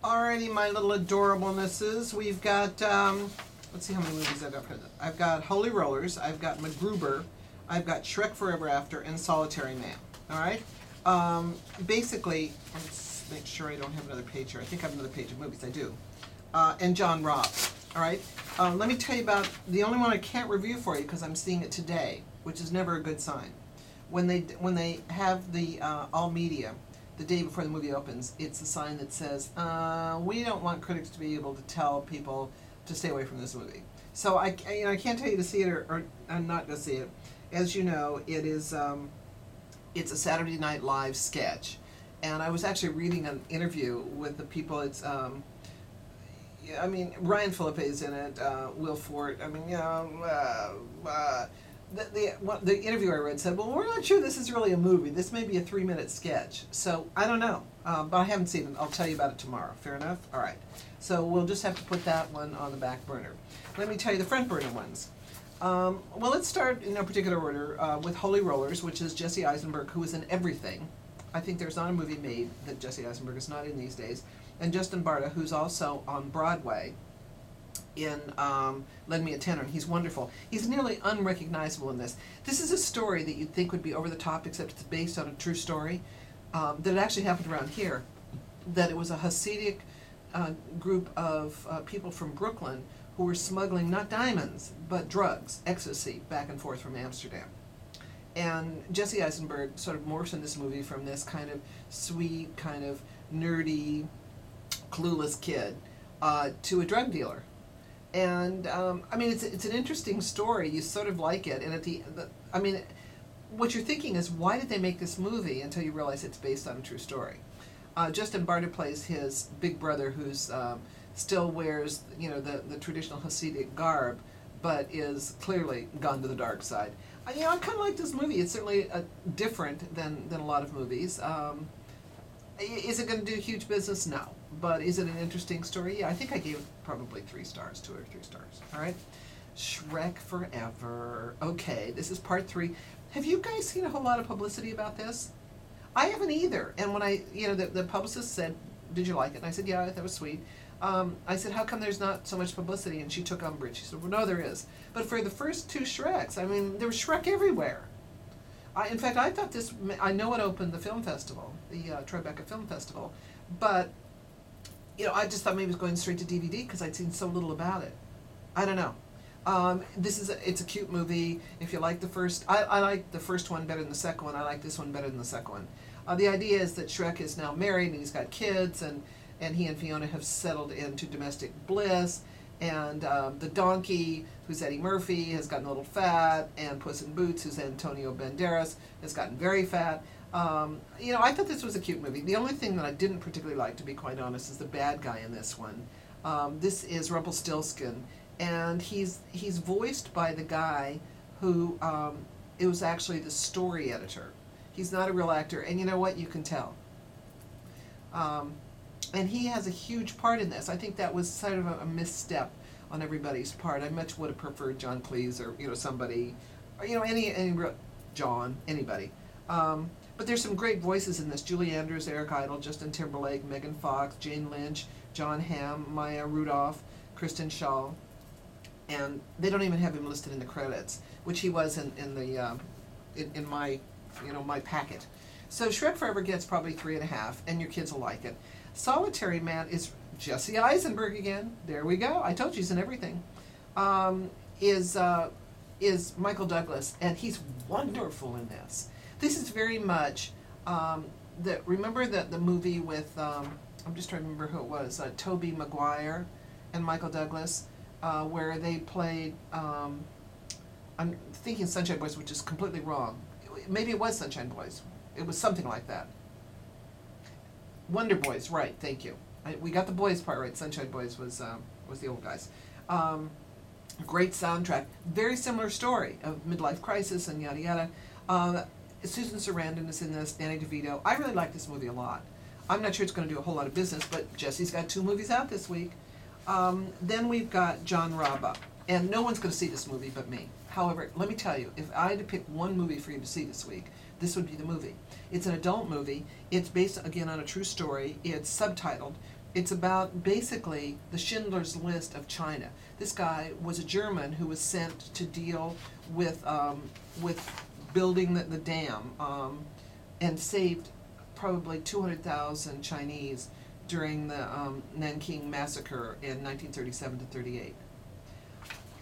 Alrighty, my little adorablenesses. We've got, let's see how many movies I've got. I've got Holy Rollers, I've got MacGruber, I've got Shrek Forever After, and Solitary Man. Alright? Basically, let's make sure I don't have another page here. I think I have another page of movies. I do. And John Robb. Alright? Let me tell you about the only one I can't review for you because I'm seeing it today, which is never a good sign. When they have the all media the day before the movie opens, it's a sign that says, we don't want critics to be able to tell people to stay away from this movie. So I can't tell you to see it or not to see it. As you know, it's a Saturday Night Live sketch. And I was actually reading an interview with the people. It's, Ryan Phillippe is in it, Will Forte, the interview I read said, well, we're not sure this is really a movie. This may be a 3-minute sketch. So, I don't know. But I haven't seen it. I'll tell you about it tomorrow. Fair enough? All right. So, we'll just have to put that one on the back burner. Let me tell you the front burner ones. Well, let's start in no particular order with Holy Rollers, which is Jesse Eisenberg, who is in everything. I think there's not a movie made that Jesse Eisenberg is not in these days. And Justin Barta, who's also on Broadway in Lend Me a Tenor, and he's wonderful. He's nearly unrecognizable in this. This is a story that you'd think would be over the top, except it's based on a true story that actually happened around here. That it was a Hasidic group of people from Brooklyn who were smuggling not diamonds, but drugs, ecstasy, back and forth from Amsterdam. And Jesse Eisenberg sort of morphs in this movie from this kind of sweet, kind of nerdy, clueless kid to a drug dealer. And it's an interesting story. You sort of like it, and what you're thinking is, why did they make this movie? Until you realize it's based on a true story. Justin Barta plays his big brother, who's still wears the traditional Hasidic garb, but is clearly gone to the dark side. I kind of like this movie. It's certainly different than a lot of movies. Is it going to do huge business? No. But is it an interesting story? Yeah, I think I gave it probably 3 stars, 2 or 3 stars. All right? Shrek Forever. Okay, this is part 3. Have you guys seen a whole lot of publicity about this? I haven't either. And when the publicist said, did you like it? And I said, yeah, that was sweet. I said, how come there's not so much publicity? And she took umbrage. She said, well, no, there is. But for the first 2 Shreks, there was Shrek everywhere. In fact, I thought I know it opened the film festival, the Tribeca Film Festival, but, I just thought maybe it was going straight to DVD because I'd seen so little about it. I don't know. It's a cute movie. If you like the first, I like the first one better than the second one. I like this one better than the second one. The idea is that Shrek is now married and he's got kids, and he and Fiona have settled into domestic bliss. And the donkey, who's Eddie Murphy, has gotten a little fat, and Puss in Boots, who's Antonio Banderas, has gotten very fat. I thought this was a cute movie. The only thing that I didn't particularly like, to be quite honest, is the bad guy in this one. This is Rumpelstiltskin, and he's voiced by the guy who it was actually the story editor. He's not a real actor, and you know what? You can tell. And he has a huge part in this. I think that was sort of a misstep on everybody's part. I much would have preferred John Cleese or somebody, or anybody. But there's some great voices in this: Julie Andrews, Eric Idle, Justin Timberlake, Megan Fox, Jane Lynch, John Hamm, Maya Rudolph, Kristen Schaal, and they don't even have him listed in the credits, which he was in my packet. So Shrek Forever gets probably 3.5, and your kids will like it. Solitary Man is Jesse Eisenberg again. There we go. I told you he's in everything. Is Michael Douglas, and he's wonderful in this. This is very much remember the movie with I'm just trying to remember who it was. Tobey Maguire and Michael Douglas, where they played. I'm thinking Sunshine Boys, which is completely wrong. Maybe it was Sunshine Boys. It was something like that. Wonder Boys, right? Thank you. We got the boys part right. Sunshine Boys was the old guys. Great soundtrack. Very similar story of midlife crisis and yada yada. Susan Sarandon is in this. Danny DeVito. I really like this movie a lot. I'm not sure it's going to do a whole lot of business, but Jesse's got 2 movies out this week. Then we've got John Robb, and no one's going to see this movie but me. However, let me tell you, if I had to pick one movie for you to see this week, this would be the movie. It's an adult movie. It's based, again, on a true story. It's subtitled. It's about basically the Schindler's List of China. This guy was a German who was sent to deal with building the dam, and saved probably 200,000 Chinese during the Nanking massacre in 1937 to 38.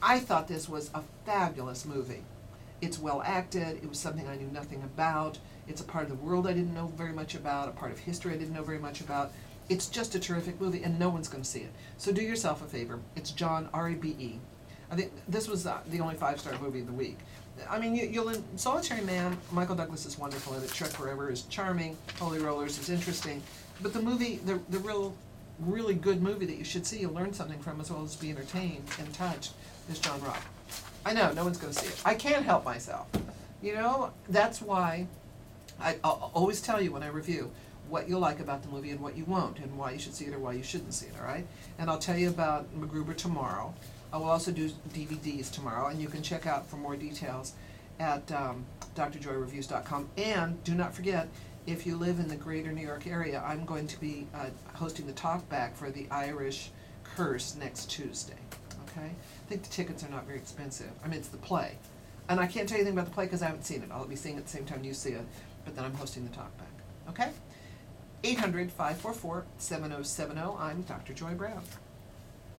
I thought this was a fabulous movie. It's well acted. It was something I knew nothing about. It's a part of the world I didn't know very much about, a part of history I didn't know very much about. It's just a terrific movie, and no one's going to see it. So do yourself a favor. It's John, R-E-B-E. I think this was the only 5-star movie of the week. I mean, you'll Solitary Man, Michael Douglas is wonderful in it. Shrek Forever is charming. Holy Rollers is interesting. But the movie, the really good movie that you should see, you'll learn something from as well as be entertained and touched, is John Rock. I know, no one's going to see it. I can't help myself. You know, that's why I'll always tell you when I review what you'll like about the movie and what you won't, and why you should see it or why you shouldn't see it, all right? And I'll tell you about MacGruber tomorrow. I will also do DVDs tomorrow, and you can check out for more details at drjoyreviews.com. And do not forget, if you live in the greater New York area, I'm going to be hosting the talkback for the Irish Curse next Tuesday, okay? I think the tickets are not very expensive. I mean, it's the play. And I can't tell you anything about the play because I haven't seen it. I'll be seeing it at the same time you see it, but then I'm hosting the talkback, okay? 800-544-7070. I'm Dr. Joy Browne.